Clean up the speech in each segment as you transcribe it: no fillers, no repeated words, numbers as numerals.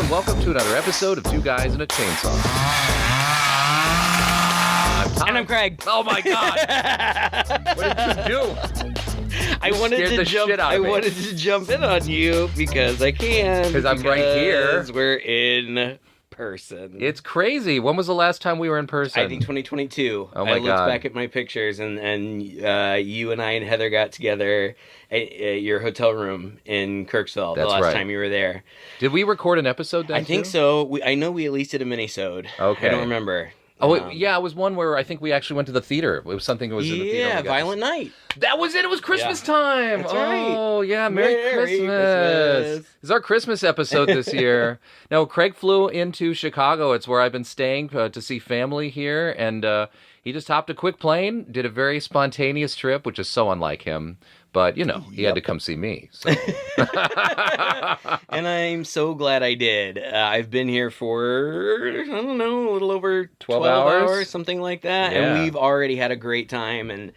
and welcome to another episode of Two Guys and a Chainsaw. I'm Tom. And I'm Craig. Oh my God! What did you do? I wanted to jump in on you because I can. Because I'm right here. Because we're in person. It's crazy. When was the last time we were in person? I think 2022. Oh my I looked God. back at my pictures and you and I and Heather got together at your hotel room in Kirksville That's the last right. time you were there. Did we record an episode then? I think so. I know we at least did a mini-sode. Okay. I don't remember. Oh, yeah, it was one where I think we actually went to the theater. It was something that was in the theater. Yeah, Violent Night. That was it. It was Christmas time. That's right. Oh, yeah. Merry Christmas. It's our Christmas episode this year. No, Craig flew into Chicago. It's where I've been staying to see family here. And he just hopped a quick plane, did a very spontaneous trip, which is so unlike him. But, you know, he had to come see me. So. And I'm so glad I did. I've been here for, I don't know, a little over 12 hours, something like that. Yeah. And we've already had a great time. And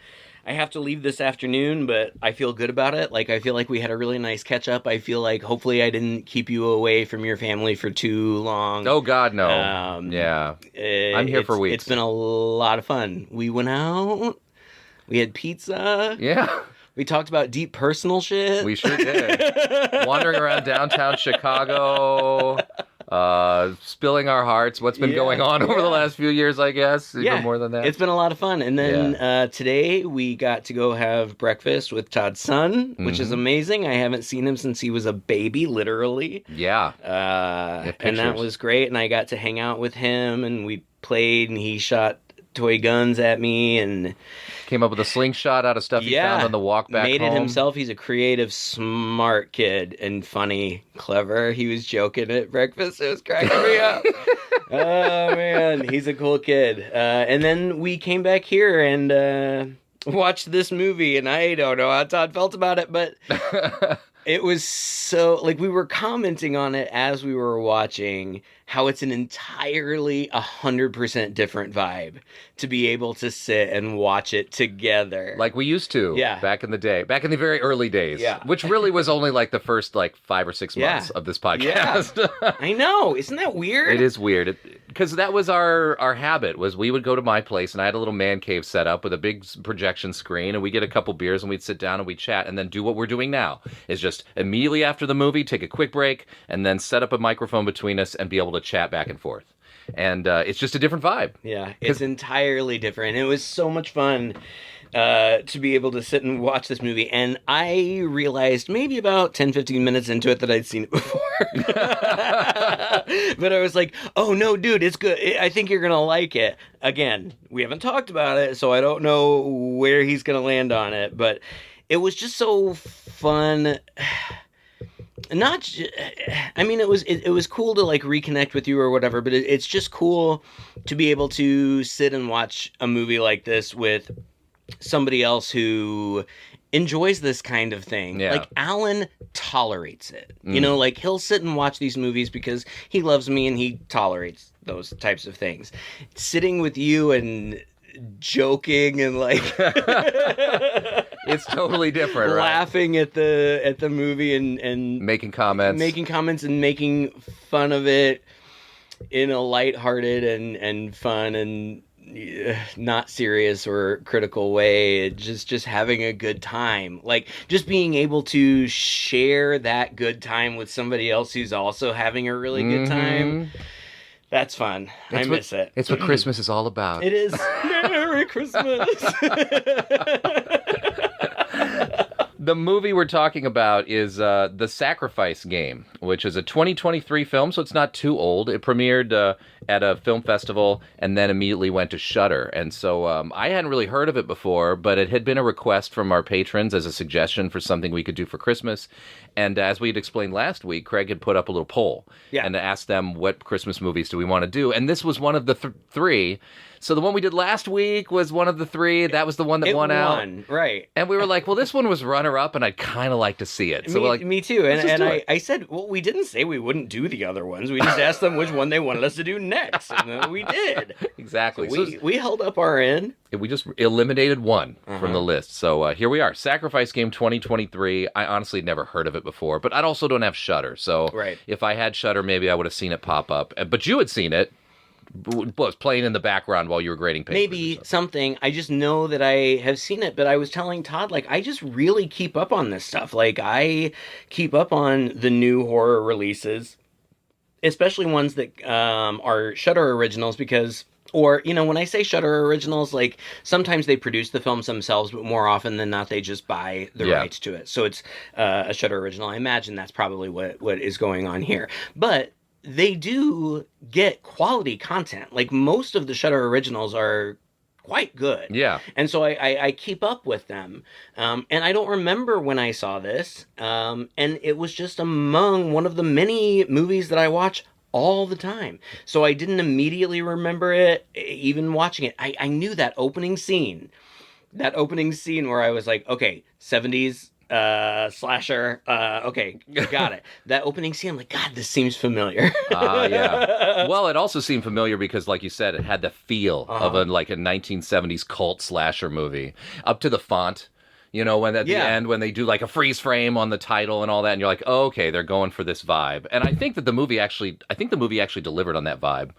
I have to leave this afternoon, but I feel good about it. Like, I feel like we had a really nice catch up. I feel like hopefully I didn't keep you away from your family for too long. Oh, God, no. Yeah. I'm here for weeks. It's been a lot of fun. We went out. We had pizza. Yeah. We talked about deep personal shit. We sure did. Wandering around downtown Chicago, spilling our hearts. What's been going on over the last few years, I guess. Even more than that. It's been a lot of fun. And then today we got to go have breakfast with Todd's son, which is amazing. I haven't seen him since he was a baby, literally. Yeah. And that was great. And I got to hang out with him and we played and he shot toy guns at me and came up with a slingshot out of stuff he found on the walk back made home. it himself. He's a creative, smart kid and funny, clever. He was joking at breakfast. It was cracking me up. Oh man, he's a cool kid. And then we came back here and watched this movie, and I don't know how Todd felt about it, but it was so, like, we were commenting on it as we were watching how it's an entirely 100% different vibe to be able to sit and watch it together. Like we used to back in the day, back in the very early days, which really was only like the first 5 or 6 months of this podcast. Yeah. I know. Isn't that weird? It is weird. Because that was our habit, was we would go to my place and I had a little man cave set up with a big projection screen and we'd get a couple beers and we'd sit down and we'd chat and then do what we're doing now, is just immediately after the movie, take a quick break and then set up a microphone between us and be able to chat back and forth. And it's just a different vibe. Yeah, it's entirely different. It was so much fun to be able to sit and watch this movie. And I realized maybe about 10, 15 minutes into it that I'd seen it before. But I was like, oh, no, dude, it's good. I think you're going to like it. Again, we haven't talked about it, so I don't know where he's going to land on it. But it was just so fun. I mean, it was cool to reconnect with you or whatever, but it's just cool to be able to sit and watch a movie like this with somebody else who enjoys this kind of thing. Yeah. Like, Alan tolerates it. You know, he'll sit and watch these movies because he loves me and he tolerates those types of things. Sitting with you and joking and it's totally different, laughing at the movie and making comments and making fun of it in a lighthearted and fun and not serious or critical way. Just having a good time, just being able to share that good time with somebody else who's also having a really good time. That's fun. I miss it. It's what Christmas is all about. It is. Merry Christmas. The movie we're talking about is The Sacrifice Game, which is a 2023 film, so it's not too old. It premiered at a film festival and then immediately went to Shudder. And so I hadn't really heard of it before, but it had been a request from our patrons as a suggestion for something we could do for Christmas. And as we had explained last week, Craig had put up a little poll and asked them, what Christmas movies do we want to do? And this was one of the three. So the one we did last week was one of the three. That was the one that won out. Right. And we were like, well, this one was runner-up, and I'd kind of like to see it. So me too. And I said, well, we didn't say we wouldn't do the other ones. We just asked them which one they wanted us to do next. next, and then we did. Exactly. So we held up our end. We just eliminated one from the list. So here we are. Sacrifice Game 2023. I honestly had never heard of it before, but I also don't have Shudder. So if I had Shudder, maybe I would have seen it pop up. But you had seen it. Was playing in the background while you were grading papers. Maybe something. I just know that I have seen it, but I was telling Todd, like, I just really keep up on this stuff. Like, I keep up on the new horror releases, especially ones that are Shudder originals, because, or, you know, when I say Shudder originals, like, sometimes they produce the films themselves, but more often than not, they just buy the rights to it. So it's a Shudder original. I imagine that's probably what is going on here. But they do get quality content. Like, most of the Shudder originals are quite good. Yeah. And so I keep up with them. And I don't remember when I saw this. And it was just among one of the many movies that I watch all the time. So I didn't immediately remember it, even watching it. I knew that opening scene. That opening scene where I was like, okay, 70s slasher, okay, got it. That opening scene, I'm like, God, this seems familiar. Yeah. Well, it also seemed familiar because, like you said, it had the feel of a 1970s cult slasher movie. Up to the font, you know, when at the end, when they do like a freeze frame on the title and all that, and you're like, oh, okay, they're going for this vibe. And I think that the movie actually delivered on that vibe.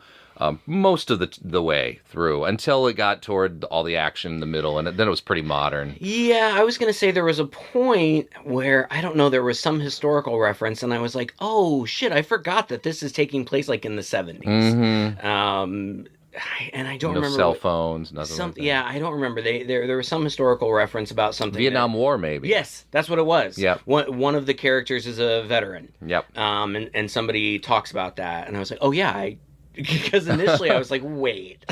Most of the way through until it got toward all the action in the middle, and then it was pretty modern. Yeah, I was going to say there was a point where, I don't know, there was some historical reference, and I was like, oh, shit, I forgot that this is taking place, like, in the 70s. Mm-hmm. And I don't remember. Cell phones, nothing like that. Yeah, I don't remember. There was some historical reference about something. Vietnam War, maybe. Yes, that's what it was. Yep. One of the characters is a veteran. Yep. And somebody talks about that, and I was like, oh, yeah, because initially I was like, wait,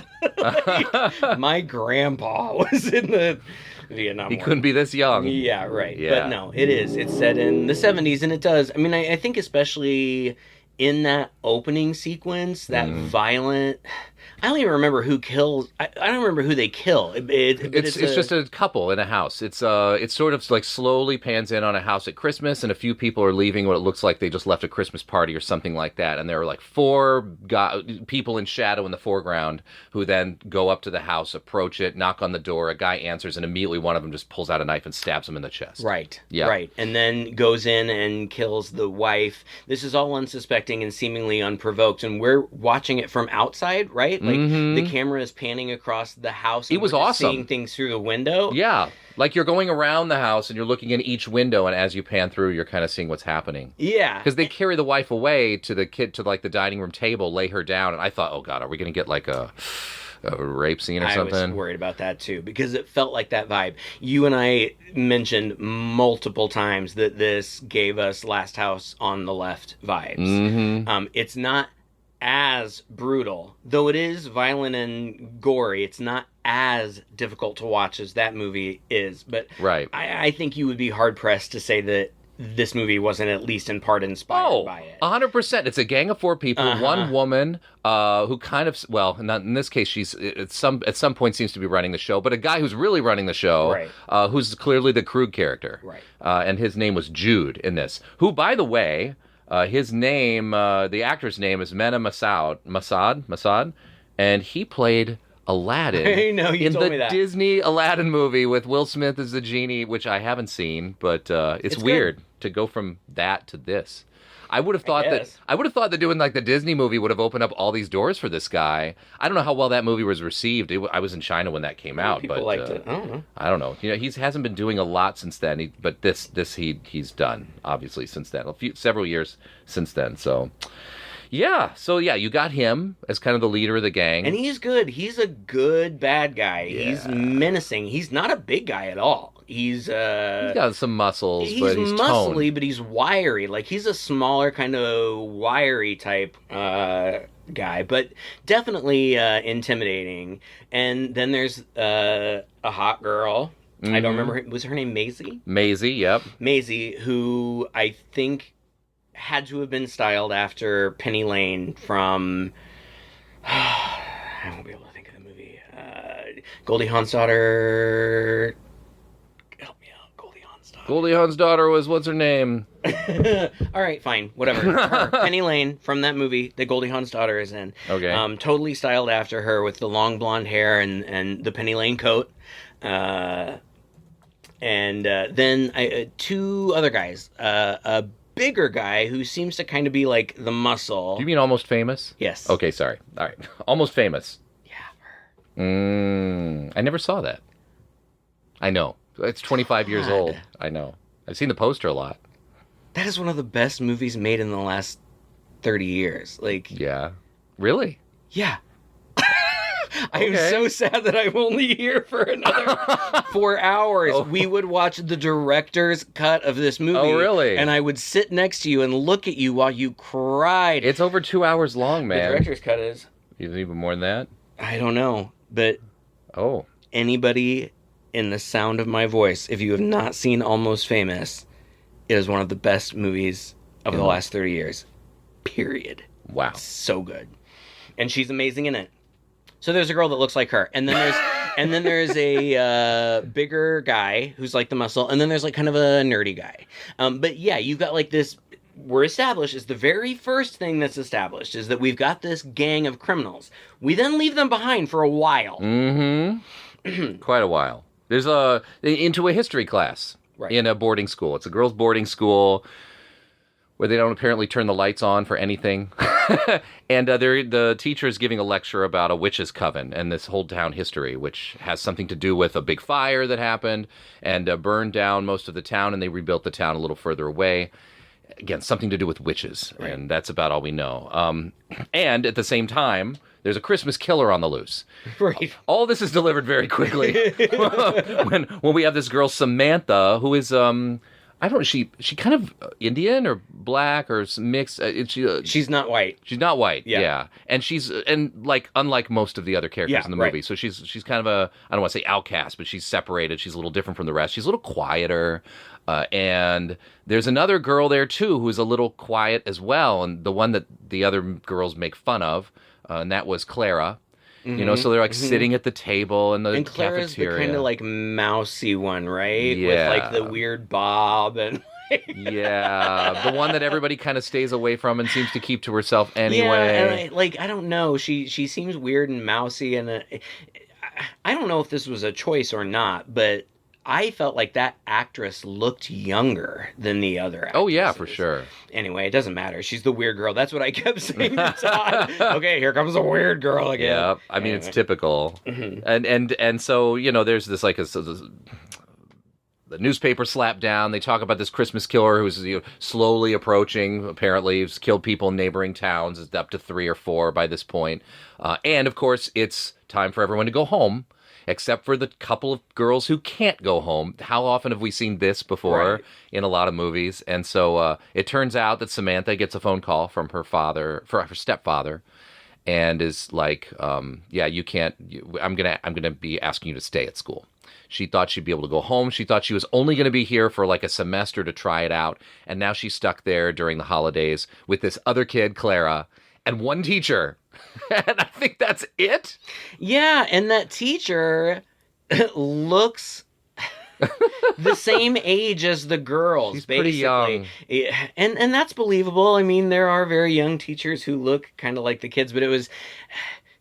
my grandpa was in the Vietnam War. He couldn't be this young. Yeah, right. Yeah. But no, it is. It's set in the 70s, and it does. I mean, I think especially in that opening sequence, that violent... I don't even remember who kills. I don't remember who they kill. It's just a couple in a house. It's sort of like slowly pans in on a house at Christmas, and a few people are leaving what it looks like they just left a Christmas party or something like that. And there are like four people in shadow in the foreground who then go up to the house, approach it, knock on the door. A guy answers, and immediately one of them just pulls out a knife and stabs him in the chest. Right. Yeah. Right. And then goes in and kills the wife. This is all unsuspecting and seemingly unprovoked, and we're watching it from outside, right? Like, the camera is panning across the house. And it was we're awesome. Seeing things through the window. Yeah. Like you're going around the house and you're looking in each window, and as you pan through, you're kind of seeing what's happening. Yeah. Because they carry the wife away to the dining room table, lay her down, and I thought, oh God, are we going to get like a rape scene or something? I was worried about that too, because it felt like that vibe. You and I mentioned multiple times that this gave us Last House on the Left vibes. Mm-hmm. It's not as brutal, though it is violent and gory. It's not as difficult to watch as that movie is, but right. I think you would be hard pressed to say that this movie wasn't at least in part inspired by it. 100%. It's a gang of four people, one woman who kind of, well, not in this case, she's at some point seems to be running the show, but a guy who's really running the show, right. Who's clearly the Krug character, right? And his name was Jude in this. Who, by the way, his name, the actor's name is Mena Masad, and he played Aladdin I know, you in told the me that. Disney Aladdin movie with Will Smith as the genie, which I haven't seen, but it's weird to go from that to this. I would have thought that doing like the Disney movie would have opened up all these doors for this guy. I don't know how well that movie was received. I was in China when that came out, people but liked it. I don't know. I don't know. You know, he hasn't been doing a lot since then. But he's done obviously since then. Several years since then. So yeah, you got him as kind of the leader of the gang, and he's good. He's a good bad guy. Yeah. He's menacing. He's not a big guy at all. He's got some muscles, but he's muscly, toned. but he's wiry. Like, he's a smaller, kind of wiry type guy, but definitely intimidating. And then there's a hot girl. Mm-hmm. I don't remember. Was her name Maisie? Maisie, yep. Maisie, who I think had to have been styled after Penny Lane from... I won't be able to think of the movie. Goldie Hawn's daughter... Goldie Hawn's daughter was, what's her name? All right, fine, whatever. Her, Penny Lane from that movie that Goldie Hawn's daughter is in. Okay. Totally styled after her with the long blonde hair and the Penny Lane coat. And then two other guys. A bigger guy who seems to kind of be like the muscle. Do you mean Almost Famous? Yes. Okay, sorry. All right. Almost Famous. Yeah. I never saw that. I know. It's 25 years old. I know. I've seen the poster a lot. That is one of the best movies made in the last 30 years. Like, yeah. Really? Yeah. I am so sad that I'm only here for another 4 hours. Oh. We would watch the director's cut of this movie. Oh, really? And I would sit next to you and look at you while you cried. It's over 2 hours long, man. The director's cut is... Even more than that? I don't know. But anybody in the sound of my voice, if you have not seen Almost Famous, it is one of the best movies of the last 30 years. Period. Wow. So good. And she's amazing in it. So there's a girl that looks like her. And then there's a bigger guy who's like the muscle. And then there's like kind of a nerdy guy. But yeah, you've got like this... We're established, is the very first thing that's established, is that we've got this gang of criminals. We then leave them behind for a while. Mm-hmm. Quite a while. There's into a history class in a boarding school. It's a girls' boarding school where they don't apparently turn the lights on for anything. And the teacher is giving a lecture about a witch's coven and this whole town history, which has something to do with a big fire that happened and burned down most of the town, and they rebuilt the town a little further away. Again, something to do with witches, and that's about all we know. And at the same time, there's a Christmas killer on the loose. Right. All this is delivered very quickly when we have this girl Samantha, who is I don't know, she kind of Indian or black or mixed. She's not white. She's not white. Yeah. And she's like unlike most of the other characters in the movie. So she's kind of I don't want to say outcast, but she's separated. She's a little different from the rest. She's a little quieter. And there's another girl there too who's a little quiet as well, and the one that the other girls make fun of, and that was Clara. Mm-hmm. You know, so they're like sitting at the table in the and Clara's cafeteria. The kind of like mousy one, right? Yeah. With like the weird bob and. Yeah, the one that everybody kind of stays away from and seems to keep to herself anyway. Yeah, and I don't know. She seems weird and mousy, and I don't know if this was a choice or not, but I felt like that actress looked younger than the other actresses. Oh, yeah, for sure. Anyway, it doesn't matter. She's the weird girl. That's what I kept saying to Todd. Okay, here comes a weird girl again. Yeah, I mean, it's typical. Mm-hmm. And so, you know, there's this, like, the newspaper slapped down. They talk about this Christmas killer who's slowly approaching. Apparently, he's killed people in neighboring towns. It's up to 3 or 4 by this point. And, of course, it's time for everyone to go home. Except for the couple of girls who can't go home. How often have we seen this before in a lot of movies? And so it turns out that Samantha gets a phone call from her stepfather, and is like, "Yeah, you can't. I'm gonna be asking you to stay at school." She thought she'd be able to go home. She thought she was only going to be here for like a semester to try it out, and now she's stuck there during the holidays with this other kid, Clara, and one teacher. And I think that's it. Yeah, and that teacher looks the same age as the girls. She's basically. pretty young. And that's believable. I mean, there are very young teachers who look kind of like the kids, but it was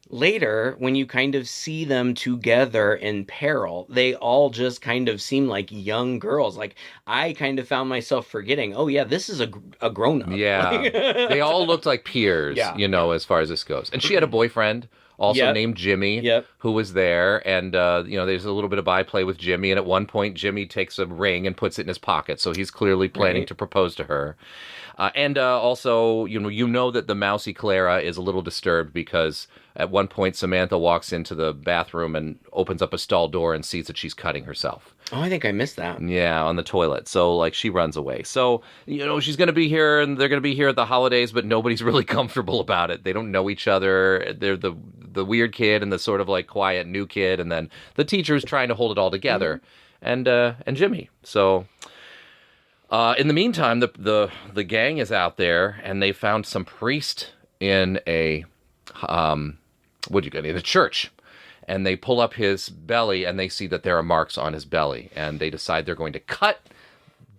later when you kind of see them together in peril, they all just kind of seem like young girls. Like, I kind of found myself forgetting, oh yeah, this is a grown-up. Yeah. They all looked like peers, you know, as far as this goes. And she had a boyfriend also named Jimmy, who was there. And, you know, there's a little bit of byplay with Jimmy. And at one point, Jimmy takes a ring and puts it in his pocket. So he's clearly planning to propose to her. And also, you know that the mousy Clara is a little disturbed because at one point Samantha walks into the bathroom and opens up a stall door and sees that she's cutting herself. Oh, I think I missed that. Yeah, on the toilet. So, like, she runs away. So, you know, she's going to be here and they're going to be here at the holidays, but nobody's really comfortable about it. They don't know each other. They're the weird kid and the sort of, like, quiet new kid, and then the teacher's trying to hold it all together. Mm-hmm. And Jimmy. So... in the meantime, the gang is out there, and they found some priest in a in a church, and they pull up his belly, and they see that there are marks on his belly, and they decide they're going to cut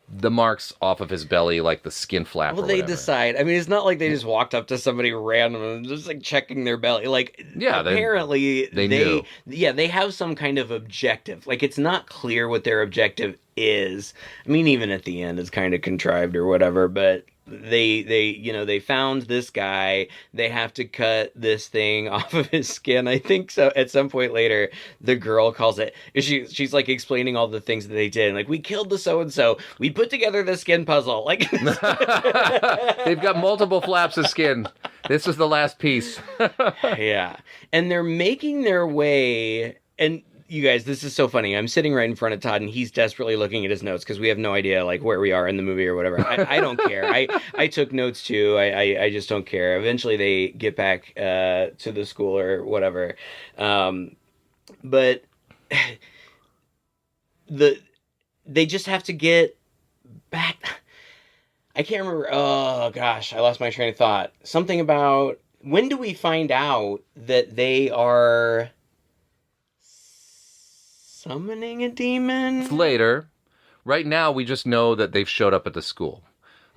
the marks off of his belly, like the skin flap. Well, or they whatever. decide. I mean, it's not like they just walked up to somebody random and just like checking their belly. Like, Yeah, apparently they knew. Yeah, they have some kind of objective. Like, it's not clear what their objective is. I mean, even at the end, it's kind of contrived or whatever. But they found this guy. They have to cut this thing off of his skin. I think so. At some point later, the girl calls it. She's like explaining all the things that they did. Like, we killed the so and so. We put together the skin puzzle. Like, they've got multiple flaps of skin. This was the last piece. Yeah, and they're making their way. And you guys, this is so funny. I'm sitting right in front of Todd, and he's desperately looking at his notes because we have no idea like where we are in the movie or whatever. I don't care. I took notes too. I just don't care. Eventually, they get back to the school or whatever. But they just have to get back. I can't remember. Oh gosh, I lost my train of thought. Something about when do we find out that they are summoning a demon? It's later. Right now, we just know that they've showed up at the school.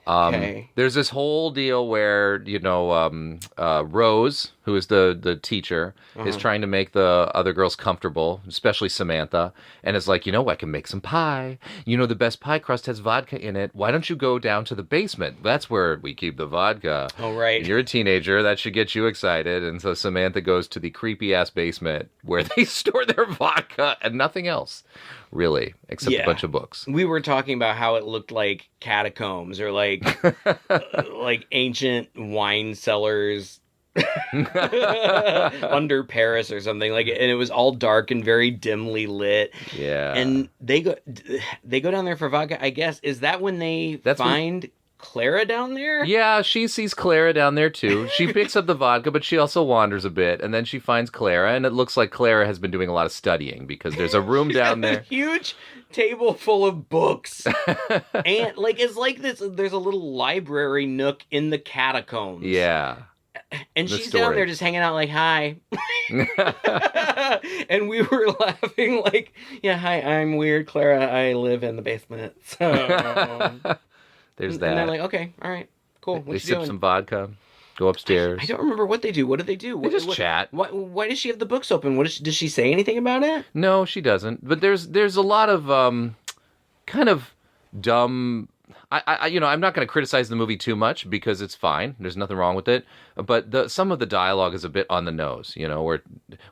Okay. There's this whole deal where, Rose, who is the teacher, is trying to make the other girls comfortable, especially Samantha, and is like, I can make some pie. The best pie crust has vodka in it. Why don't you go down to the basement? That's where we keep the vodka. Oh, right. You're a teenager. That should get you excited. And so Samantha goes to the creepy-ass basement where they store their vodka and nothing else, really, except a bunch of books. We were talking about how it looked like catacombs or like like ancient wine cellars under Paris or something, like, and it was all dark and very dimly lit. Yeah. And they go down there for vodka, I guess. Is that when they find Clara down there? Yeah, she sees Clara down there too. She picks up the vodka, but she also wanders a bit, and then she finds Clara, and it looks like Clara has been doing a lot of studying because there's a room down there. A huge table full of books. And like it's like this there's a little library nook in the catacombs. Yeah. And she's down there just hanging out like, hi. And we were laughing like, yeah, hi, I'm weird Clara. I live in the basement. So there's that. And they're like, okay, all right, cool. They sip some vodka, go upstairs. I don't remember what they do. What do they do? They just chat. Why does she have the books open? Does she say anything about it? No, she doesn't. But there's a lot of kind of dumb. I'm not going to criticize the movie too much because it's fine. There's nothing wrong with it. But some of the dialogue is a bit on the nose. Where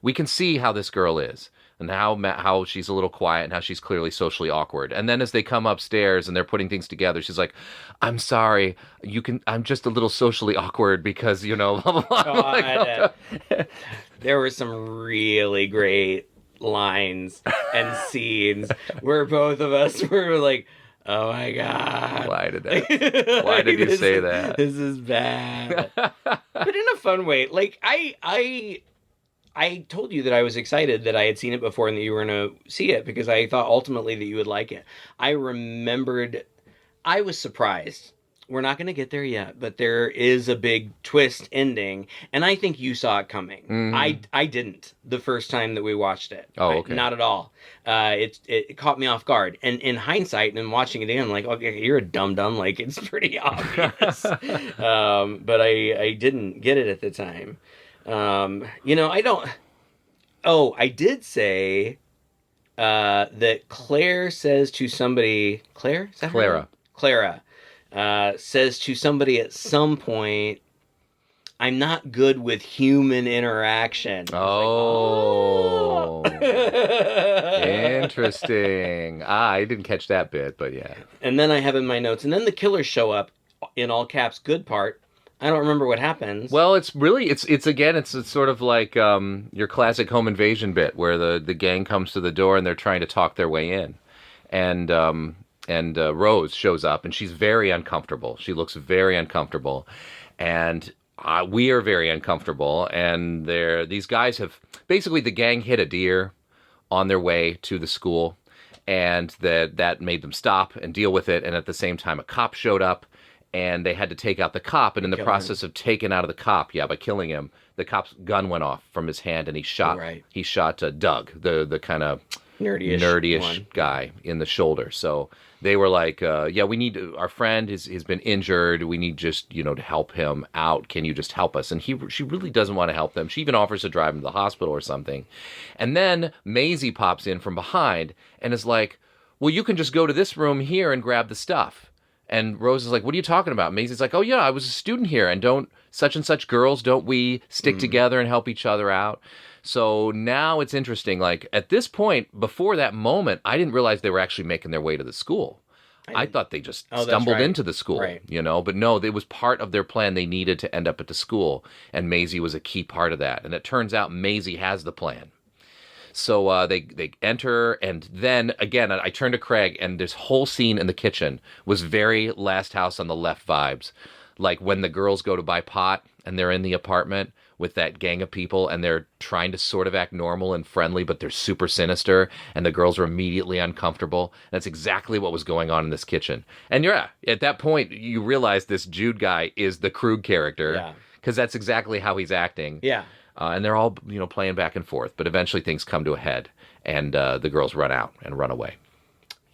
we can see how this girl is and how she's a little quiet and how she's clearly socially awkward. And then as they come upstairs and they're putting things together, she's like, "I'm sorry, I'm just a little socially awkward because blah blah blah." There were some really great lines and scenes where both of us were like, oh my god! Why did you say that? This is bad, but in a fun way. Like I told you that I was excited that I had seen it before and that you were going to see it because I thought ultimately that you would like it. I was surprised. We're not going to get there yet, but there is a big twist ending, and I think you saw it coming. Mm-hmm. I didn't the first time that we watched it. Oh, okay. Not at all. It caught me off guard, and in hindsight, and watching it again, I'm like, okay, you're a dum-dum. Like, it's pretty obvious. But I didn't get it at the time. I don't. Oh, I did say that Claire says to somebody. Claire? Is that her name? Clara. Says to somebody at some point, I'm not good with human interaction. Oh. Interesting. I didn't catch that bit, but yeah. And then I have in my notes, and then the killers show up, in all caps, good part. I don't remember what happens. Well, it's sort of like your classic home invasion bit where the gang comes to the door and they're trying to talk their way in. And Rose shows up, and she's very uncomfortable. She looks very uncomfortable, and we are very uncomfortable. And these guys have basically the gang hit a deer on their way to the school, and that made them stop and deal with it. And at the same time, a cop showed up, and they had to take out the cop. And in the process of taking out of the cop, by killing him, the cop's gun went off from his hand, and he shot Doug, the kind of Nerdy-ish nerdy-ish one. guy in the shoulder. So they were like, yeah, we need our friend has been injured. We need just, to help him out. Can you just help us? And she really doesn't want to help them. She even offers to drive him to the hospital or something. And then Maisie pops in from behind and is like, well, you can just go to this room here and grab the stuff. And Rose is like, what are you talking about? Maisie's like, oh, yeah, I was a student here. And don't such and such girls, don't we stick together and help each other out? So now it's interesting. Like, at this point, before that moment, I didn't realize they were actually making their way to the school. I thought they just stumbled into the school, But no, it was part of their plan. They needed to end up at the school. And Maisie was a key part of that. And it turns out Maisie has the plan. So they enter, and then, again, I turned to Craig, and this whole scene in the kitchen was very Last House on the Left vibes. Like when the girls go to buy pot, and they're in the apartment with that gang of people, and they're trying to sort of act normal and friendly, but they're super sinister, and the girls are immediately uncomfortable. That's exactly what was going on in this kitchen. And at that point, you realize this Jude guy is the Krug character, because that's exactly how he's acting. Yeah. And they're all, playing back and forth. But eventually things come to a head, and the girls run out and run away.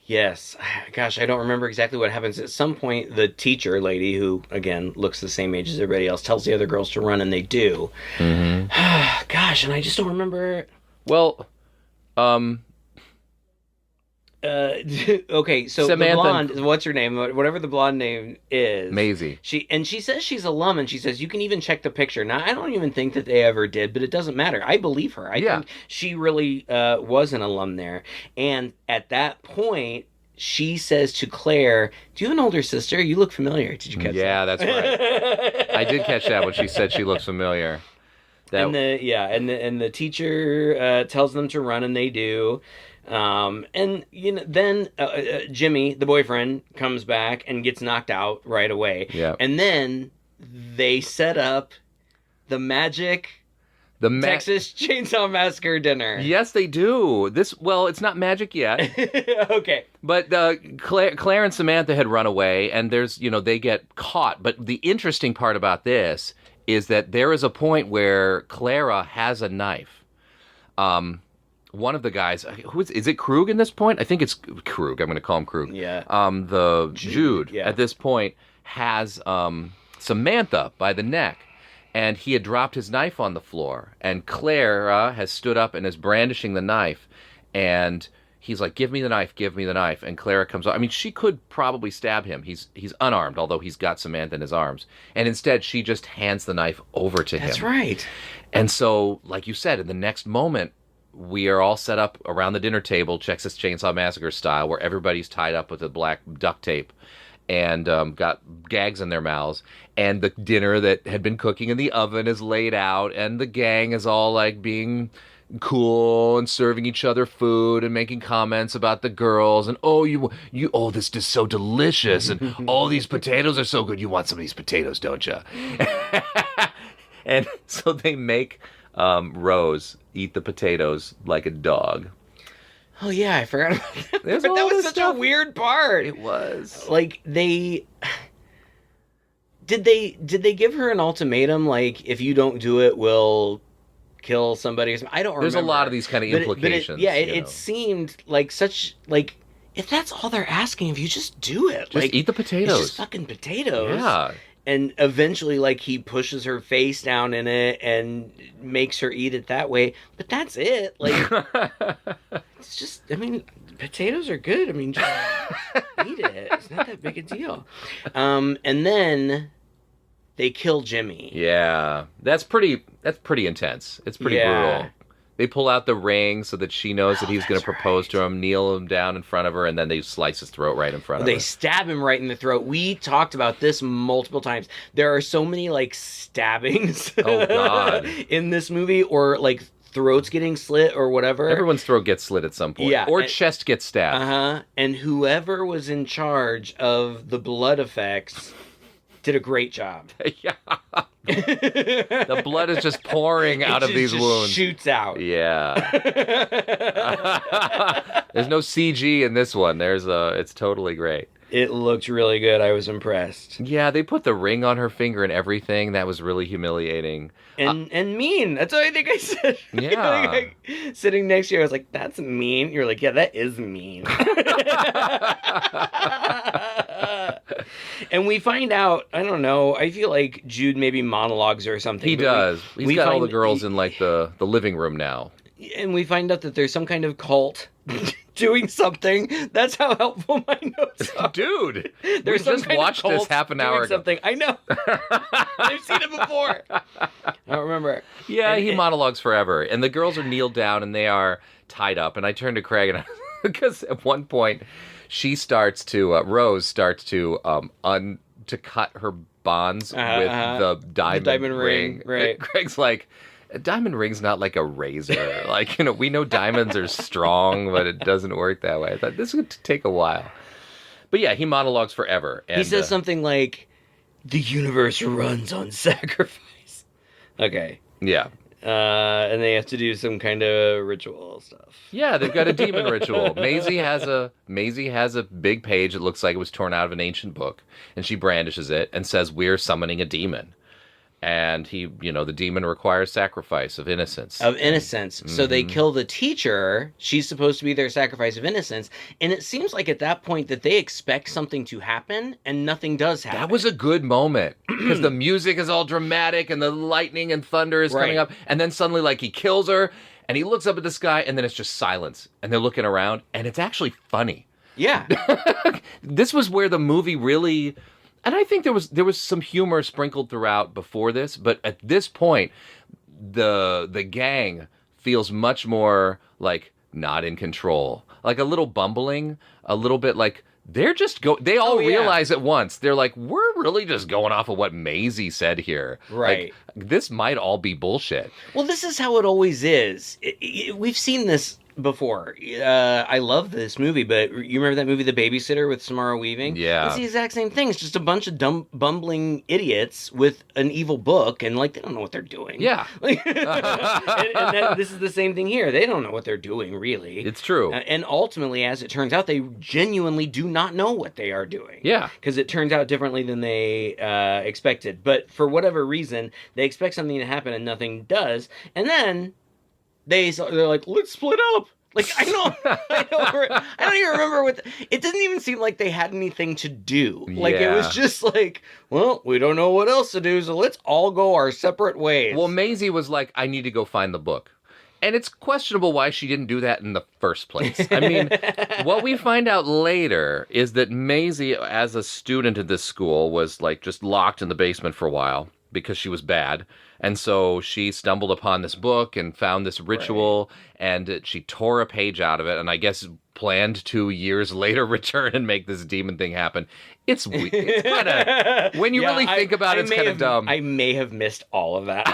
Yes. Gosh, I don't remember exactly what happens. At some point, the teacher lady, who, again, looks the same age as everybody else, tells the other girls to run, and they do. Mm-hmm. Gosh, and I just don't remember... Well, okay, so Samantha, the blonde, what's her name? Whatever the blonde name is. Maisie. She says she's alum, and she says, you can even check the picture. Now, I don't even think that they ever did, but it doesn't matter. I believe her. I think she really was an alum there. And at that point, she says to Claire, do you have an older sister? You look familiar. Did you catch that? Yeah, that's right. I did catch that when she said she looks familiar. And the teacher tells them to run, and they do. And then Jimmy, the boyfriend, comes back and gets knocked out right away. Yeah. And then they set up the magic Texas Chainsaw Massacre dinner. Yes, they do. It's not magic yet. Okay. But Claire and Samantha had run away, and they get caught. But the interesting part about this is that there is a point where Clara has a knife. One of the guys, is it Krug in this point? I think it's Krug. I'm going to call him Krug. Yeah. The Jude at this point has Samantha by the neck, and he had dropped his knife on the floor, and Clara has stood up and is brandishing the knife, and he's like, give me the knife, and Clara comes up. I mean, she could probably stab him. He's unarmed, although he's got Samantha in his arms, and instead she just hands the knife over to him. That's right. And so, like you said, in the next moment, we are all set up around the dinner table, Texas Chainsaw Massacre style, where everybody's tied up with a black duct tape and got gags in their mouths. And the dinner that had been cooking in the oven is laid out, and the gang is all like being cool and serving each other food and making comments about the girls. And this is so delicious, and all these potatoes are so good. You want some of these potatoes, don't you? And so they make Rose eat the potatoes like a dog. Oh yeah, I forgot about that. There's But all that was this such stuff. a weird part. It was. Like did they give her an ultimatum, like, if you don't do it, we'll kill somebody or something? I don't remember. There's a lot of these kind of implications. It seemed like such, like, if that's all they're asking of you, just do it. Just eat the potatoes. It's just fucking potatoes. Yeah. And eventually, like, he pushes her face down in it and makes her eat it that way. But that's it. Like, it's just, I mean, potatoes are good. I mean, just eat it. It's not that big a deal. And then they kill Jimmy. Yeah. That's pretty intense. It's pretty brutal. They pull out the ring so that she knows that he's going to propose to him, kneel him down in front of her, and then they slice his throat right in front of her. They stab him right in the throat. We talked about this multiple times. There are so many, like, stabbings Oh, God. in this movie, or, like, throats getting slit or whatever. Everyone's throat gets slit at some point. Yeah, or chest gets stabbed. Uh-huh. And whoever was in charge of the blood effects did a great job. Yeah. The blood is just pouring out of these wounds. Shoots out. Yeah. There's no CG in this one. It's totally great. It looked really good. I was impressed. Yeah, they put the ring on her finger and everything. That was really humiliating. And mean. That's what I think I said. Yeah. Sitting next to you, I was like, that's mean. You're like, yeah, that is mean. And we find out, I don't know, I feel like Jude maybe monologues or something. He does. He's got all the girls in in like the living room now. and we find out that there's some kind of cult doing something. That's how helpful my notes are. Dude, There's we some just kind of watched cult this half an doing hour ago. something. I know. I've seen it before. I don't remember. Yeah, And he monologues forever. And the girls are kneeled down and they are tied up. And I turned to Craig and because at one point Rose starts to to cut her bonds with the diamond ring. Right. And Craig's like, a diamond ring's not like a razor. Like, we know diamonds are strong, but it doesn't work that way. I thought this would take a while. But yeah, he monologues forever. And, He says something like, the universe runs on sacrifice. Okay. Yeah. And they have to do some kind of ritual stuff. Yeah, they've got a demon ritual. Maisie has a big page that looks like it was torn out of an ancient book, and she brandishes it and says, "We're summoning a demon." And the demon requires sacrifice of innocence. So they kill the teacher. She's supposed to be their sacrifice of innocence. And it seems like at that point that they expect something to happen and nothing does happen. That was a good moment because the music is all dramatic and the lightning and thunder is coming up. And then suddenly, like, he kills her and he looks up at the sky and then it's just silence. And they're looking around and it's actually funny. Yeah. This was where the movie really... And I think there was some humor sprinkled throughout before this, but at this point, the gang feels much more like not in control, like a little bumbling, a little bit like they all realize at once. They're like, we're really just going off of what Maisie said here. Right. Like, this might all be bullshit. Well, this is how it always is. We've seen this before. I love this movie, but you remember that movie, The Babysitter, with Samara Weaving? Yeah. It's the exact same thing. It's just a bunch of dumb, bumbling idiots with an evil book, and, like, they don't know what they're doing. Yeah. This is the same thing here. They don't know what they're doing, really. It's true. And ultimately, as it turns out, they genuinely do not know what they are doing. Yeah. Because it turns out differently than they expected. But for whatever reason, they expect something to happen and nothing does. And then they're like, let's split up. Like, I don't even remember it didn't even seem like they had anything to do. Like, It was just like, well, we don't know what else to do, so let's all go our separate ways. Well, Maisie was like, I need to go find the book. And it's questionable why she didn't do that in the first place. I mean, what we find out later is that Maisie, as a student at this school, was like just locked in the basement for a while because she was bad. And so she stumbled upon this book and found this ritual, and she tore a page out of it, and I guess planned to years later return and make this demon thing happen. It's weird. It's kind of, when you really think about it, it's kind of dumb. I may have missed all of that.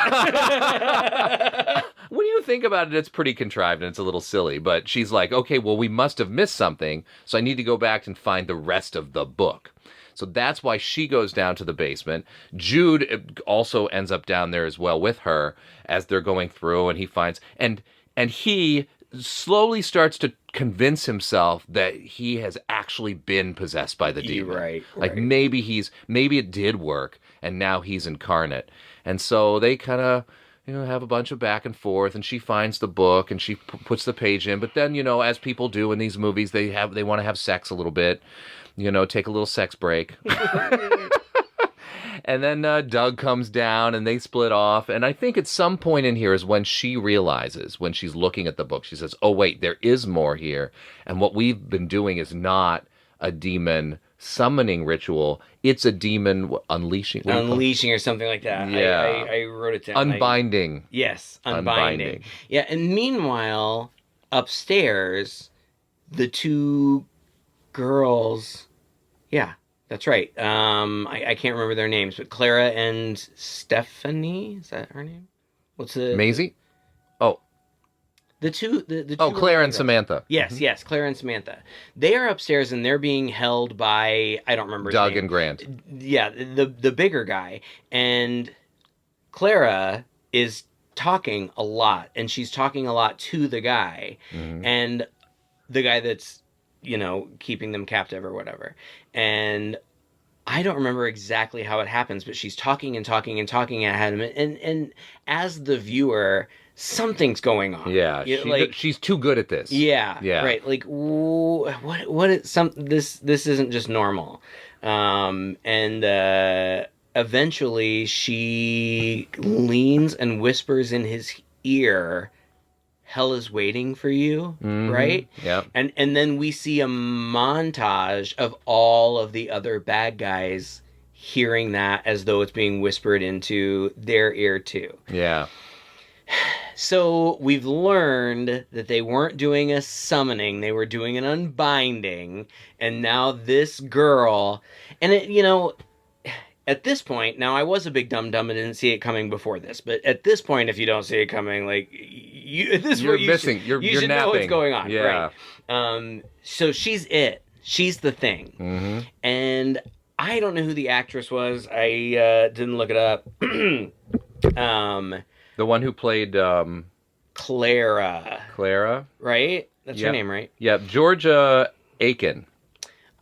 When you think about it, it's pretty contrived and it's a little silly, but she's like, okay, well, we must have missed something, so I need to go back and find the rest of the book. So that's why she goes down to the basement. Jude also ends up down there as well with her as they're going through, and he finds... And he slowly starts to convince himself that he has actually been possessed by the demon. Right. Like, maybe it did work, and now he's incarnate. And so they kind of... have a bunch of back and forth, and she finds the book, and she puts the page in. But then, as people do in these movies, they want to have sex a little bit, take a little sex break. And then Doug comes down, and they split off. And I think at some point in here is when she realizes, when she's looking at the book, she says, oh, wait, there is more here. And what we've been doing is not a demon summoning ritual, it's a demon unleashing or something like that. Yeah. I wrote it down. Unbinding. Yes, unbinding. Yeah, and meanwhile, upstairs, the two girls, yeah, that's right. I can't remember their names, but Clara and Stephanie, is that her name? What's the Maisie? Oh. The two Claire and Samantha. Yes, Mm-hmm. yes, Claire and Samantha. They are upstairs and they're being held by, I don't remember his Doug name. and Grant. Yeah, the bigger guy. And Clara is talking a lot, and she's talking a lot to the guy. Mm-hmm. And the guy that's, keeping them captive or whatever. And I don't remember exactly how it happens, but she's talking and talking and talking at him, and as the viewer, something's going on. Yeah, she's too good at this. Yeah, Yeah. right. Like, what is this isn't just normal. And eventually she leans and whispers in his ear, "Hell is waiting for you," right? Yeah. And then we see a montage of all of the other bad guys hearing that as though it's being whispered into their ear too. Yeah. So we've learned that they weren't doing a summoning, they were doing an unbinding, and now this girl, and at this point, now I was a big dum-dum and didn't see it coming before this, but at this point, if you don't see it coming, like, you're missing. You're should napping. know what's going on. Yeah. Right? So she's it. She's the thing. Mm-hmm. And I don't know who the actress was. I didn't look it up. The one who played Clara. Clara? Right? That's her name, right? Yep. Georgia Aiken.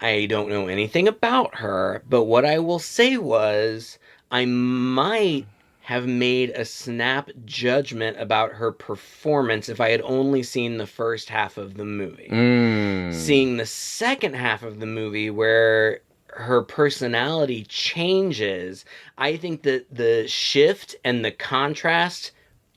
I don't know anything about her, but what I will say was I might have made a snap judgment about her performance if I had only seen the first half of the movie. Seeing the second half of the movie where her personality changes, I think that the shift and the contrast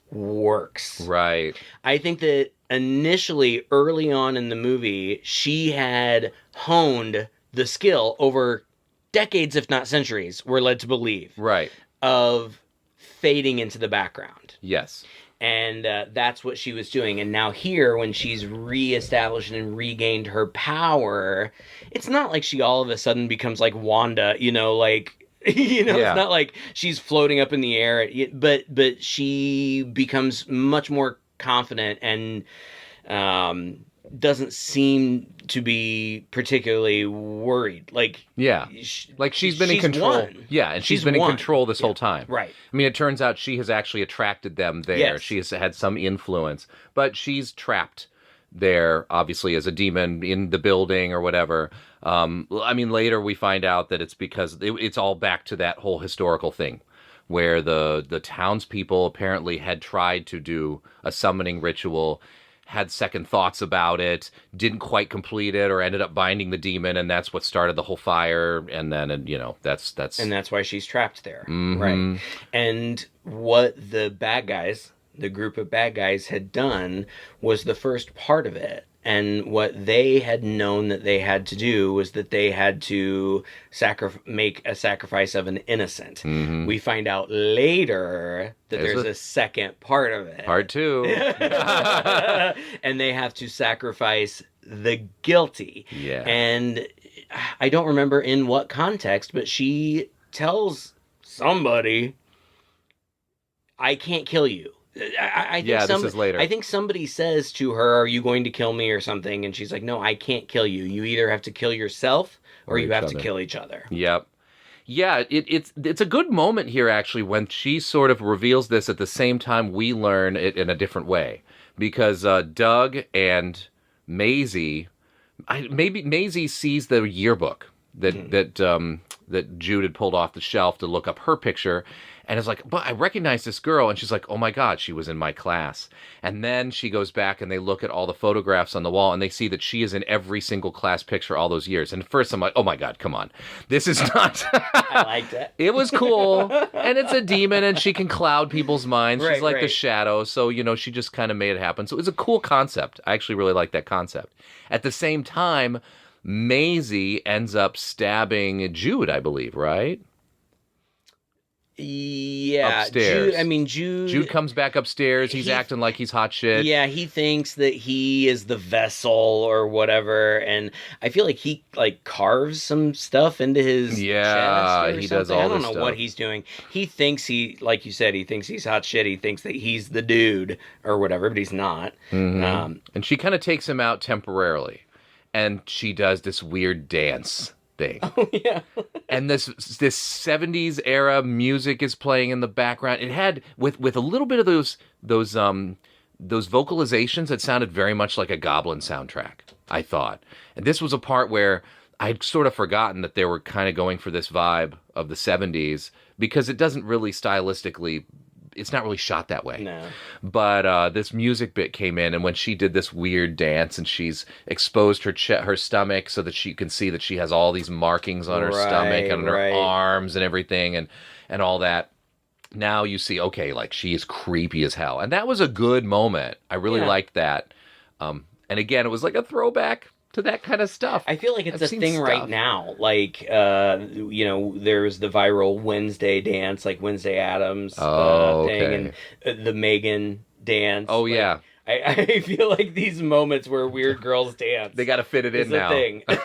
works. Right. I think that initially, early on in the movie, she had honed the skill over decades, if not centuries, we're led to believe. Right. Of fading into the background. Yes. And that's what she was doing. And now here, when she's reestablished and regained her power, it's not like she all of a sudden becomes like Wanda, it's not like she's floating up in the air, but she becomes much more confident and doesn't seem to be particularly worried. Like, yeah, like she's been in control. Won. Yeah, and she's been in control this whole time. Right. I mean, it turns out she has actually attracted them there. Yes. She has had some influence, but she's trapped there, obviously, as a demon in the building or whatever. I mean, later we find out that it's because it's all back to that whole historical thing, where the townspeople apparently had tried to do a summoning ritual, had second thoughts about it, didn't quite complete it, or ended up binding the demon, and that's what started the whole fire. And then, that's and that's why she's trapped there, mm-hmm. right? And what the bad guys, the group of bad guys, had done was the first part of it. And what they had known that they had to do was that they had to make a sacrifice of an innocent. Mm-hmm. We find out later that there's a second part of it. Part 2. And they have to sacrifice the guilty. Yeah. And I don't remember in what context, but she tells somebody, "I can't kill you." I think this is later. I think somebody says to her, "Are you going to kill me?" or something, and she's like, "No, I can't kill you. You either have to kill yourself or you have to kill each other." Yep. Yeah, it's a good moment here, actually, when she sort of reveals this at the same time we learn it in a different way. Because Doug and Maisie, maybe Maisie sees the yearbook that Jude had pulled off the shelf to look up her picture, and is like, "But I recognize this girl," and she's like, "Oh my God, she was in my class." And then she goes back and they look at all the photographs on the wall, and they see that she is in every single class picture all those years. And at first I'm like, "Oh my God, come on, this is not." I liked it. It was cool, and it's a demon, and she can cloud people's minds. She's like the shadow, so she just kind of made it happen. So it was a cool concept. I actually really like that concept. At the same time, Maisie ends up stabbing Jude, I believe, right? Yeah. Upstairs. Jude comes back upstairs. He's acting like he's hot shit. Yeah, he thinks that he is the vessel or whatever, and I feel like he carves some stuff into his chest or he something. does all I don't this know stuff. what he's doing. He thinks like you said, he thinks he's hot shit. He thinks that he's the dude or whatever, but he's not. Mm-hmm. And she kind of takes him out temporarily, and she does this weird dance thing. Oh yeah. And this 70s era music is playing in the background. It had with a little bit of those vocalizations that sounded very much like a Goblin soundtrack, I thought. And this was a part where I'd sort of forgotten that they were kind of going for this vibe of the 70s because it doesn't really stylistically, it's not really shot that way. No. But this music bit came in, and when she did this weird dance and she's exposed her stomach so that she can see that she has all these markings on her stomach and on her arms and everything and all that. Now you see, okay, like she is creepy as hell. And that was a good moment. I really liked that. And again, it was like a throwback to that kind of stuff. I feel like it's a thing right now. Like, there's the viral Wednesday dance, like Wednesday Addams thing, and the Megan dance. Oh, like, yeah. I feel like these moments where weird girls dance. They got to fit it in now. Thing. But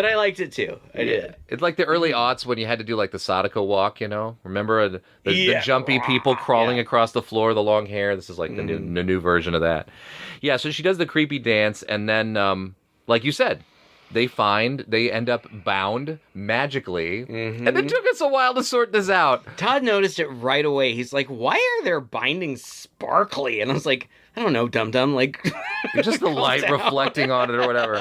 I liked it too. I did. It's like the early aughts when you had to do like the Sadako walk, Remember the jumpy people crawling across the floor, the long hair? This is like the new version of that. Yeah, so she does the creepy dance, and then, like you said, they end up bound magically, and it took us a while to sort this out. Todd noticed it right away. He's like, why are their bindings sparkly? And I was like, I don't know, dum-dum, like... just the light reflecting on it or whatever.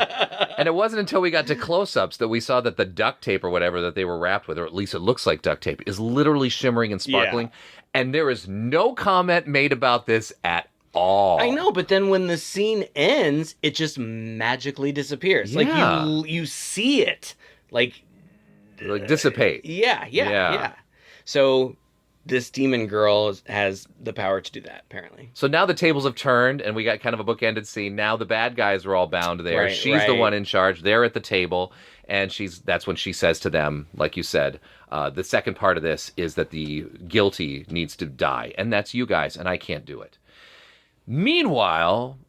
And it wasn't until we got to close-ups that we saw that the duct tape or whatever that they were wrapped with, or at least it looks like duct tape, is literally shimmering and sparkling. Yeah. And there is no comment made about this at all. I know, but then when the scene ends, it just magically disappears. Yeah. Like you see it, like dissipate. Yeah. So this demon girl has the power to do that, apparently. So now the tables have turned, and we got kind of a bookended scene. Now the bad guys are all bound there. Right, she's the one in charge. They're at the table, and that's when she says to them, like you said, the second part of this is that the guilty needs to die, and that's you guys, and I can't do it. Meanwhile,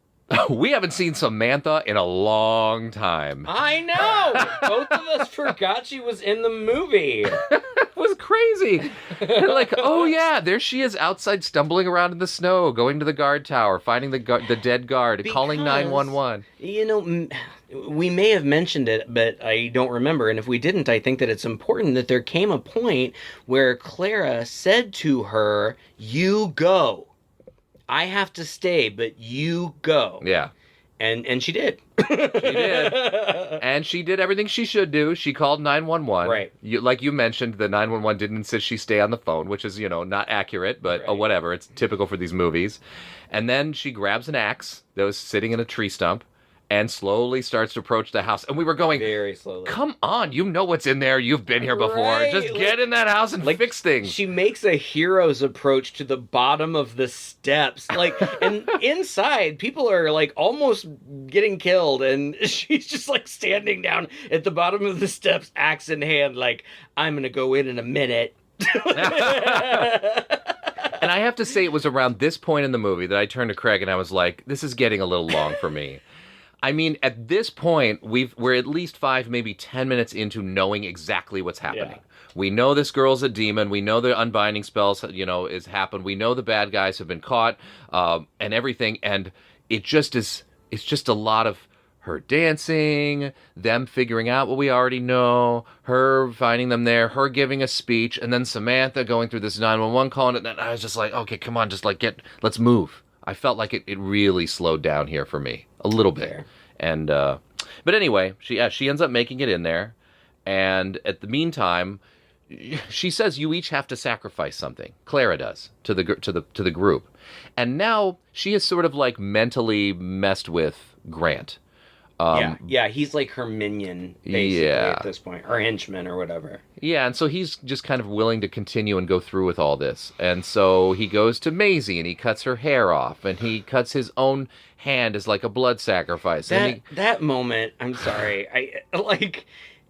we haven't seen Samantha in a long time. I know! Both of us forgot she was in the movie. It was crazy. Like, oh yeah, there she is outside stumbling around in the snow, going to the guard tower, finding the dead guard, calling 911. We may have mentioned it, but I don't remember. And if we didn't, I think that it's important that there came a point where Clara said to her, "You go. I have to stay, but you go." Yeah. And she did. She did. And she did everything she should do. She called 911. Right. Like you mentioned, the 911 didn't insist she stay on the phone, which is, not accurate, but whatever. It's typical for these movies. And then she grabs an axe that was sitting in a tree stump and slowly starts to approach the house. And we were going, very slowly. Come on, you know what's in there. You've been here before. Right. Just get in that house and fix things. She makes a hero's approach to the bottom of the steps. And inside, people are almost getting killed. And she's just standing down at the bottom of the steps, axe in hand, I'm going to go in a minute. And I have to say, it was around this point in the movie that I turned to Craig and I was like, this is getting a little long for me. I mean, at this point, we're at least 5, maybe 10 minutes into knowing exactly what's happening. Yeah. We know this girl's a demon. We know the unbinding spells, has happened. We know the bad guys have been caught, and everything. And it's just a lot of her dancing, them figuring out what we already know, her finding them there, her giving a speech, and then Samantha going through this 911 calling it. And I was just like, okay, come on, just let's move. I felt like it really slowed down here for me a little bit. Fair. And but anyway, she ends up making it in there, and at the meantime, she says you each have to sacrifice something. Clara does to the group, and now she has sort of mentally messed with Grant. He's her minion, basically, at this point, or henchman, or whatever. Yeah, and so he's just kind of willing to continue and go through with all this. And so he goes to Maisie, and he cuts her hair off, and he cuts his own hand as a blood sacrifice. That moment, I'm sorry,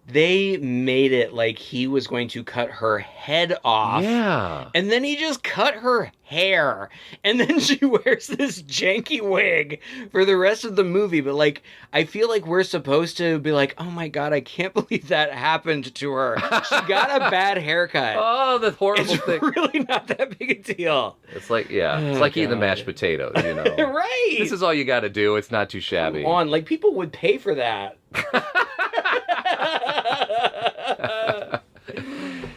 they made it like he was going to cut her head off. Yeah. And then he just cut her hair. And then she wears this janky wig for the rest of the movie. But, I feel like we're supposed to be like, oh my God, I can't believe that happened to her. She got a bad haircut. Oh, the horrible thing. It's really not that big a deal. It's eating the mashed potatoes, Right. This is all you got to do. It's not too shabby. Come on, people would pay for that.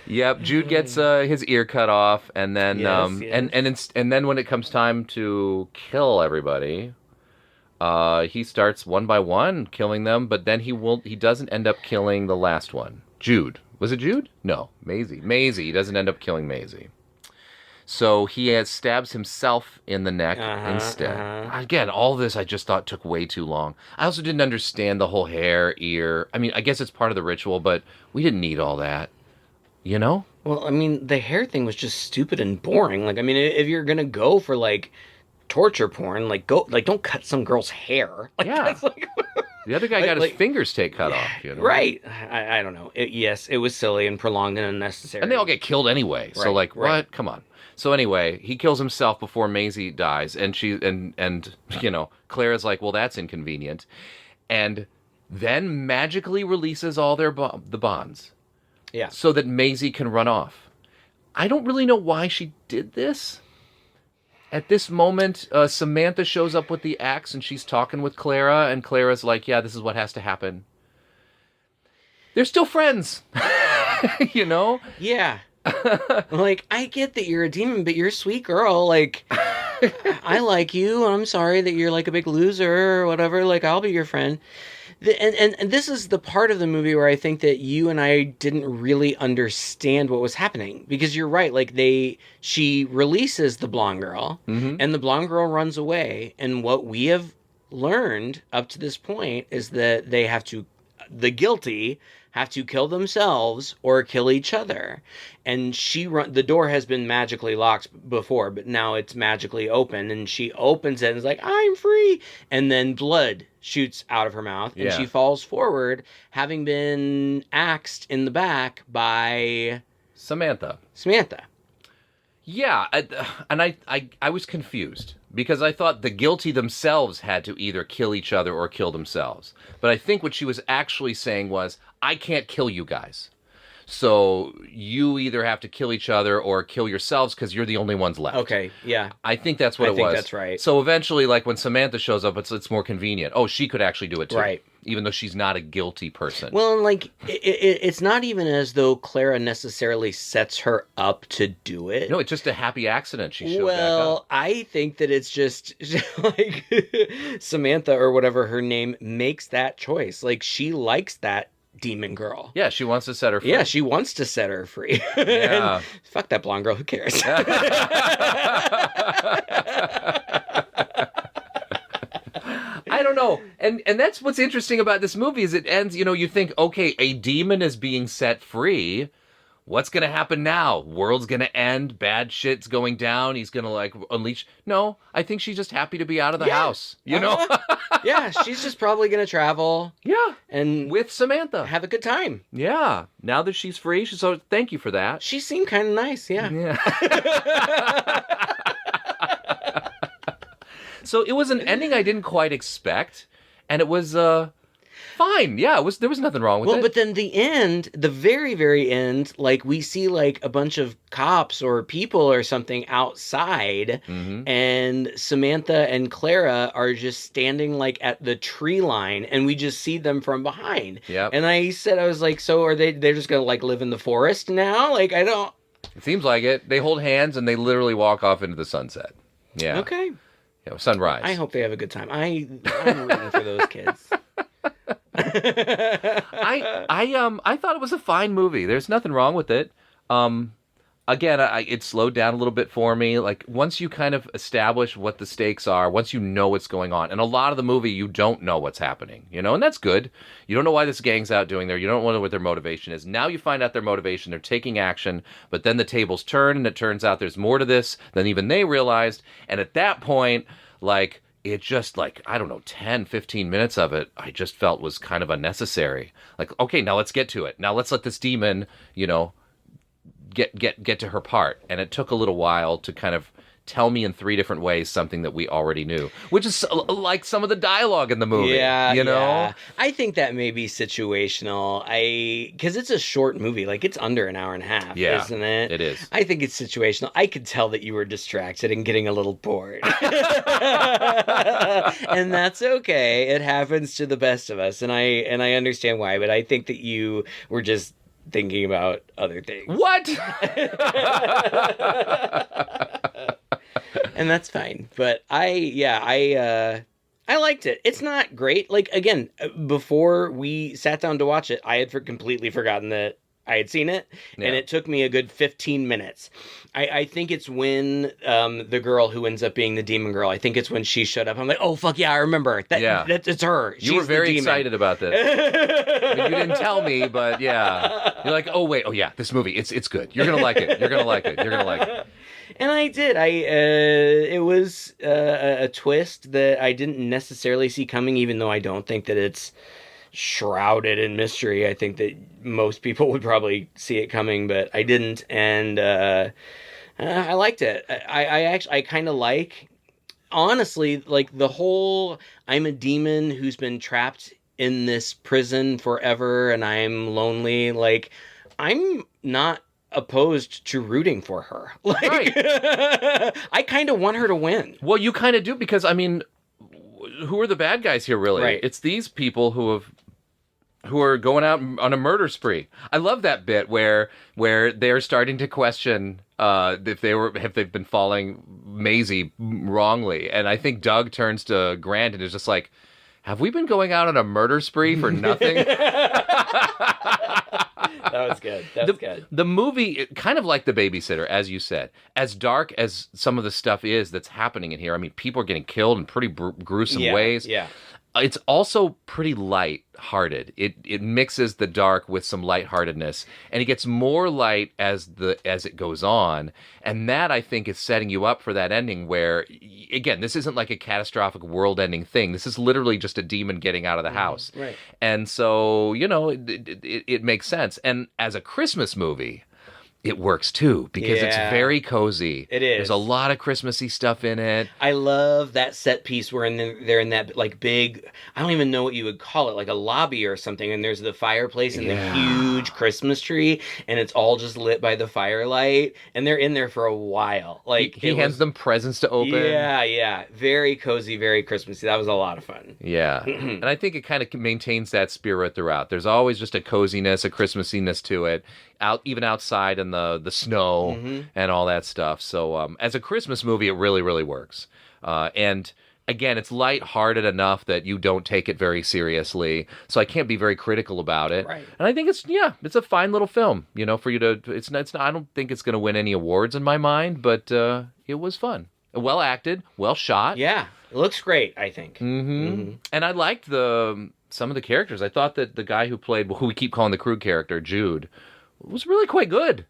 Yep, Jude gets his ear cut off, and then yes. and then when it comes time to kill everybody, he starts one by one killing them, but then he doesn't end up killing the last one. Jude. Was it Jude? No, Maisie. Maisie. He doesn't end up killing Maisie. So he stabs himself in the neck instead. Again, all this I just thought took way too long. I also didn't understand the whole hair, ear. I mean, I guess it's part of the ritual, but we didn't need all that. You know? Well, I mean, the hair thing was just stupid and boring. Like, I mean, if you're gonna go for like torture porn, like don't cut some girl's hair. Like, Yeah. that's like The other guy got his fingers cut off. You know? Right. I don't know. Yes, it was silly and prolonged and unnecessary. And they all get killed anyway. So like, what? Right. Come on. So anyway, he kills himself before Maisie dies, and Clara's like, well, that's inconvenient, and then magically releases all the bonds, so that Maisie can run off. I don't really know why she did this. At this moment, Samantha shows up with the axe, and she's talking with Clara, and Clara's like, yeah, this is what has to happen. They're still friends, you know? Yeah. Like, I get that you're a demon, but you're a sweet girl. Like, I like you. I'm sorry that you're like a big loser or whatever. Like, I'll be your friend. And this is the part of the movie where I think that you and I didn't really understand what was happening, because you're right. Like, she releases the blonde girl, and the blonde girl runs away. And what we have learned up to this point is that the guilty have to kill themselves or kill each other. And the door has been magically locked before, but now it's magically open, and she opens it and is like, I'm free. And then blood shoots out of her mouth, and she falls forward, having been axed in the back by Samantha. Yeah, and I was confused, because I thought the guilty themselves had to either kill each other or kill themselves. But I think what she was actually saying was, I can't kill you guys. So you either have to kill each other or kill yourselves, because you're the only ones left. Okay, yeah. I think that's what it was. I think that's right. So eventually, like, when Samantha shows up, it's more convenient. Oh, she could actually do it too. Right. Even though she's not a guilty person. Well, and like, it's not even as though Clara necessarily sets her up to do it. No, it's just a happy accident she showed back up. Well, I think that it's just like Samantha, or whatever her name, makes that choice. Like, she likes that demon girl. Yeah, she wants to set her free. Yeah, she wants to set her free. Yeah. And fuck that blonde girl. Who cares? I don't know. And that's what's interesting about this movie, is it ends, you think, okay, a demon is being set free. What's going to happen now? World's going to end. Bad shit's going down. He's going to, like, unleash. No, I think she's just happy to be out of the house. You know? Yeah, she's just probably going to travel. Yeah. And with Samantha. have a good time. Yeah. Now that she's free, so thank you for that. She seemed kind of nice, yeah. Yeah. So it was an ending I didn't quite expect, and it was fine. Yeah, there was nothing wrong with it. Well, but then the end, the very, very end, like, we see like a bunch of cops or people or something outside, and Samantha and Clara are just standing like at the tree line, and we just see them from behind. Yeah. And I was like, so are they're just gonna like live in the forest now? Like, I don't. It seems like it. They hold hands and they literally walk off into the sunset. Yeah. Okay. Sunrise. I hope they have a good time. I'm rooting for those kids. I thought it was a fine movie. There's nothing wrong with it. Again, it slowed down a little bit for me. Like, once you kind of establish what the stakes are, once you know what's going on, and a lot of the movie you don't know what's happening, and that's good. You don't know why this gang's out doing there. You don't know what their motivation is. Now you find out their motivation. They're taking action, but then the tables turn, and it turns out there's more to this than even they realized. And at that point, like, it just, like, I don't know, 10, 15 minutes of it, I just felt was kind of unnecessary. Like, okay, now let's get to it. Now let's let this demon, get to her part. And it took a little while to kind of tell me in 3 different ways something that we already knew, which is like some of the dialogue in the movie. Yeah, Yeah. I think that may be situational. Because it's a short movie, like, it's under an hour and a half, isn't it? It is. I think it's situational. I could tell that you were distracted and getting a little bored. And that's okay. It happens to the best of us, and I understand why, but I think that you were just thinking about other things. What? And that's fine. But I I liked it. It's not great. Like, again, before we sat down to watch it, I had completely forgotten that I had seen it, and it took me a good 15 minutes. I think it's when the girl who ends up being the demon girl, I think it's when she showed up. I'm like, oh, fuck yeah, I remember. It's her. You were very excited about this. I mean, you didn't tell me, but yeah. You're like, oh, wait, oh, yeah, this movie, it's good. You're going to like it. You're going to like it. You're going to like it. And I did. It was a twist that I didn't necessarily see coming, even though I don't think that it's shrouded in mystery. I think that most people would probably see it coming, but I didn't, and I liked it. I kind of like, honestly, like the whole I'm a demon who's been trapped in this prison forever and I'm lonely. Like, I'm not opposed to rooting for her. Like, right. I kind of want her to win. Well, you kind of do, because I mean, who are the bad guys here, really? Right. It's these people who are going out on a murder spree. I love that bit where they're starting to question if they've been following Maisie wrongly, and I think Doug turns to Grant and is just like, "Have we been going out on a murder spree for nothing?" That was good. That was good. The movie, kind of like The Babysitter, as you said, as dark as some of the stuff is that's happening in here. I mean, people are getting killed in pretty gruesome ways. Yeah. It's also pretty light-hearted. It mixes the dark with some lightheartedness, and it gets more light as it goes on. And that, I think, is setting you up for that ending where, again, this isn't like a catastrophic world-ending thing. This is literally just a demon getting out of the house. Right. And so, it makes sense. And as a Christmas movie, it works too, because it's very cozy. It is. There's a lot of Christmassy stuff in it. I love that set piece where they're in that like big, I don't even know what you would call it, like a lobby or something, and there's the fireplace and the huge Christmas tree, and it's all just lit by the firelight, and they're in there for a while. Like, he hands them presents to open. Yeah. Very cozy, very Christmassy. That was a lot of fun. Yeah. And I think it kind of maintains that spirit throughout. There's always just a coziness, a Christmassiness to it. Even outside in the snow and all that stuff. So as a Christmas movie, it really, really works. And again, it's lighthearted enough that you don't take it very seriously. So I can't be very critical about it. Right. And I think it's a fine little film, for you to, it's not, I don't think it's going to win any awards in my mind, but it was fun. Well acted, well shot. Yeah. It looks great, I think. And I liked some of the characters. I thought that the guy who played, who we keep calling the Krug character, Jude, was really quite good.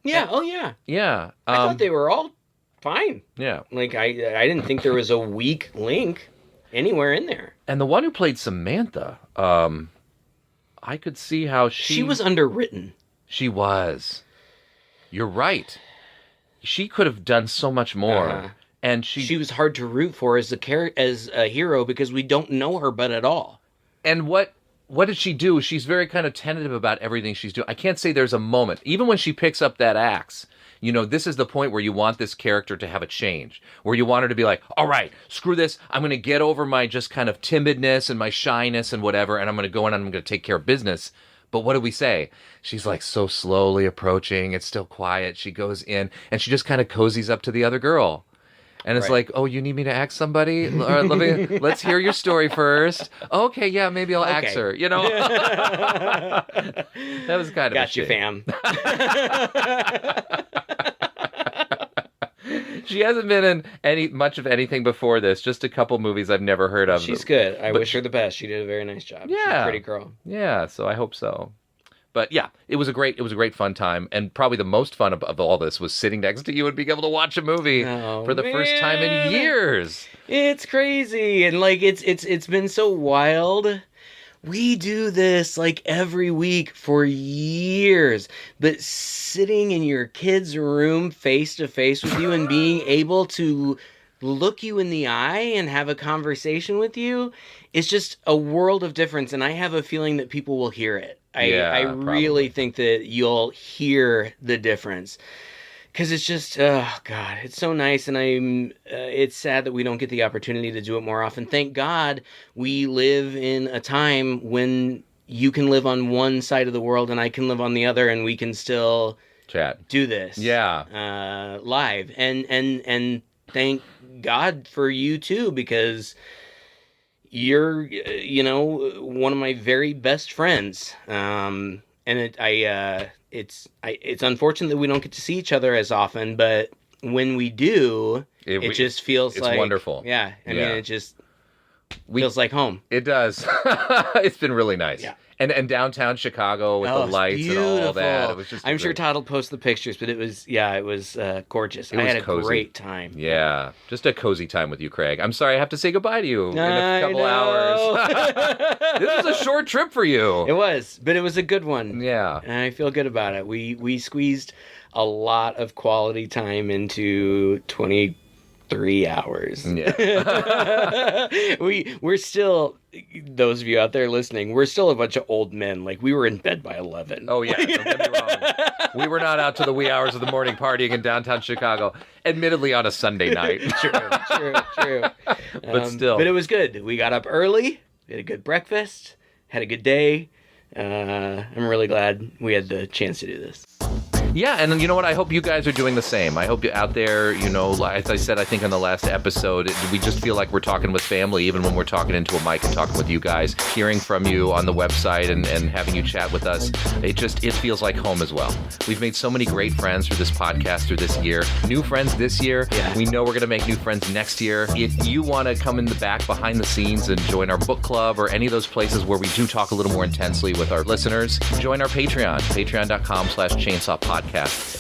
Yeah. Oh, yeah. Yeah. I thought they were all fine. Yeah. Like, I didn't think there was a weak link anywhere in there. And the one who played Samantha, I could see how she was underwritten. She was. You're right. She could have done so much more. And she was hard to root for as a hero because we don't know her but at all. And what did she do? She's very kind of tentative about everything she's doing. I can't say there's a moment. Even when she picks up that axe, this is the point where you want this character to have a change, where you want her to be like, all right, screw this. I'm going to get over my just kind of timidness and my shyness and whatever, and I'm going to go in and I'm going to take care of business. But what do we say? She's like so slowly approaching. It's still quiet. She goes in and she just kind of cozies up to the other girl. And it's like, oh, you need me to axe somebody? Let's hear your story first. Okay, yeah, maybe I'll axe her. That was kind of got you, fam. She hasn't been in much of anything before this. Just a couple movies I've never heard of. She's good. I wish her the best. She did a very nice job. Yeah, she's a pretty girl. Yeah, so I hope so. But yeah, it was a great fun time, and probably the most fun of all this was sitting next to you and being able to watch a movie for the first time in years. It's crazy, and like it's been so wild. We do this like every week for years, but sitting in your kid's room face to face with you and being able to look you in the eye and have a conversation with you, it's just a world of difference, and I have a feeling that people will hear it. I really think that you'll hear the difference. Because it's just, oh, God, it's so nice, and it's sad that we don't get the opportunity to do it more often. Thank God we live in a time when you can live on one side of the world and I can live on the other, and we can still do this live. And thank God for you, too, because you're, one of my very best friends. And it's unfortunate that we don't get to see each other as often, but when we do, it just feels it's like wonderful. Yeah, I mean, it just feels like home. It does. It's been really nice. Yeah. And downtown Chicago with the lights and all that. It was just I'm sure Todd will post the pictures, but it was gorgeous. I had a great time. Yeah, just a cozy time with you, Craig. I'm sorry I have to say goodbye to you in a couple hours. This was a short trip for you. It was, but it was a good one. Yeah. And I feel good about it. We squeezed a lot of quality time into 23 hours. Yeah. We're still, those of you out there listening, we're still a bunch of old men. Like, we were in bed by 11. Oh, yeah. Don't get me wrong. We were not out to the wee hours of the morning partying in downtown Chicago, admittedly on a Sunday night. True. But still. But it was good. We got up early, we had a good breakfast, had a good day. I'm really glad we had the chance to do this. Yeah, and you know what? I hope you guys are doing the same. I hope you out there, as I said, I think in the last episode, we just feel like we're talking with family, even when we're talking into a mic and talking with you guys, hearing from you on the website and having you chat with us. It feels like home as well. We've made so many great friends through this podcast, through this year. New friends this year. Yeah. We know we're going to make new friends next year. If you want to come in the back behind the scenes and join our book club or any of those places where we do talk a little more intensely with our listeners, join our Patreon. Patreon.com/chainsawpodcast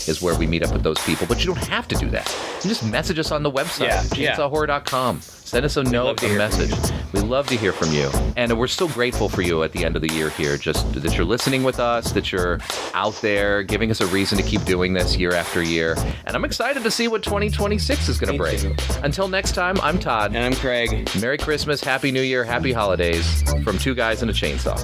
is where we meet up with those people. But you don't have to do that. You just message us on the website, chainsawhorror.com. Send us a note, a message. We love to hear from you. And we're so grateful for you at the end of the year here, just that you're listening with us, that you're out there giving us a reason to keep doing this year after year. And I'm excited to see what 2026 is going to bring. Until next time, I'm Todd. And I'm Craig. Merry Christmas, Happy New Year, Happy Holidays from two guys and a chainsaw.